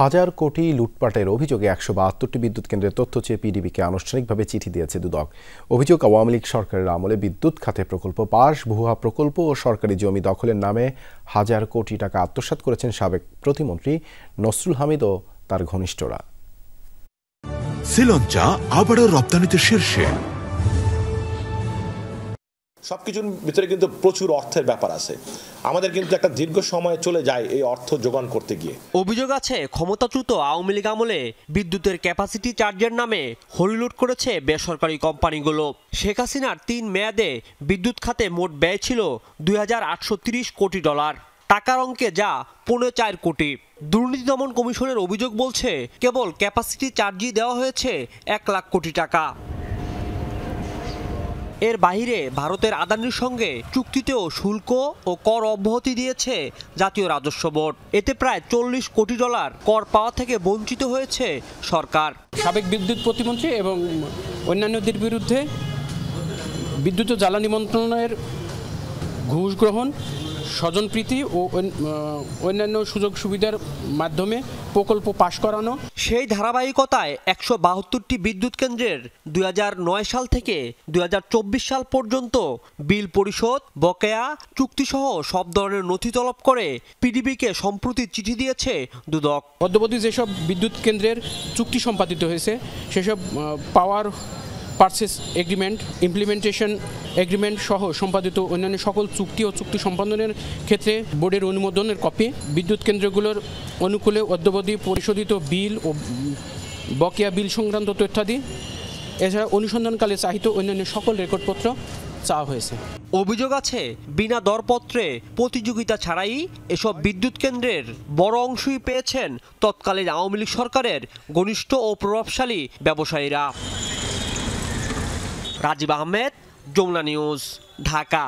হাজার কোটি লুটপাটের অভিযোগে ১৭২টি বিদ্যুৎ কেন্দ্রের তথ্য চেয়ে পিডিবিকে আনুষ্ঠানিকভাবে চিঠি দিয়েছে দুদক। অভিযোগ, আওয়ামী লীগ সরকারের আমলে বিদ্যুৎ খাতে প্রকল্প পাস, ভুয়া প্রকল্প ও সরকারি জমি দখলের নামে হাজার কোটি টাকা আত্মসাৎ করেছেন সাবেক প্রতিমন্ত্রী নসরুল হামিদ ও তার ঘনিষ্ঠরা। শ্রীলঙ্কা আবারও রপ্তানিতে শীর্ষে। সবকিছুর ভিতরে কিন্তু প্রচুর অর্থের ব্যাপার আছে, আমাদের কিন্তু একটা দীর্ঘ সময় চলে যায় এই অর্থ যোগান করতে গিয়ে। অভিযোগ আছে ক্ষমতাচ্যুত আওয়ামী লীগ আমলে বিদ্যুতের ক্যাপাসিটি চার্জের নামে হরিলুট করেছে বেসরকারি কোম্পানিগুলো। শেখ হাসিনার ৩ মেয়াদে বিদ্যুৎ খাতে মোট ব্যয় ছিল $২,৮৩০ কোটি, টাকার অঙ্কে যা ৪.৫ কোটি। দুর্নীতি দমন কমিশনের অভিযোগ বলছে কেবল ক্যাপাসিটি চার্জই দেওয়া হয়েছে ১ লাখ কোটি টাকা। এর বাইরে ভারতের আদানির সঙ্গে চুক্তিতেও শুল্ক ও কর অব্যাহতি দিয়েছে জাতীয় রাজস্ব বোর্ড। এতে প্রায় $৪০ কোটি কর পাওয়া থেকে বঞ্চিত হয়েছে সরকার। সাবেক বিদ্যুৎ প্রতিমন্ত্রী এবং অন্যান্যদের বিরুদ্ধে বিদ্যুৎ ও জ্বালানি মন্ত্রণালয়ের ঘুষ গ্রহণ, স্বজনপ্রীতি ও অন্যান্য সুযোগ সুবিধার মাধ্যমে প্রকল্প পাশ করানো। সেই ধারাবাহিকতায় ১৭২টি বিদ্যুৎ কেন্দ্রের ২০০৯ সাল থেকে ২০২৪ সাল পর্যন্ত বিল পরিশোধ, বকেয়া, চুক্তিসহ সব ধরনের নথি তলব করে পিডিবিকে সম্প্রতি চিঠি দিয়েছে দুদক। অদ্যাবধি যেসব বিদ্যুৎ কেন্দ্রের চুক্তি সম্পাদিত হয়েছে সেসব পাওয়ার পারচেস এগ্রিমেন্ট, ইমপ্লিমেন্টেশন এগ্রিমেন্ট সহ সম্পাদিত অন্যান্য সকল চুক্তি ও চুক্তি সম্পাদনের ক্ষেত্রে বোর্ডের অনুমোদনের কপি, বিদ্যুৎ কেন্দ্রগুলোর অনুকূলে অদ্যাবধি পরিশোধিত বিল ও বকেয়া বিল সংক্রান্ত তথ্যাদি, এছাড়া অনুসন্ধানকালে চাহিত অন্যান্য সকল রেকর্ডপত্র চাওয়া হয়েছে। অভিযোগ আছে বিনা দরপত্রে প্রতিযোগিতা ছাড়াই এসব বিদ্যুৎ কেন্দ্রের বড় অংশই পেয়েছেন তৎকালীন আওয়ামী লীগ সরকারের ঘনিষ্ঠ ও প্রভাবশালী ব্যবসায়ীরা। রাজীব আহমেদ, যমুনা নিউজ, ঢাকা।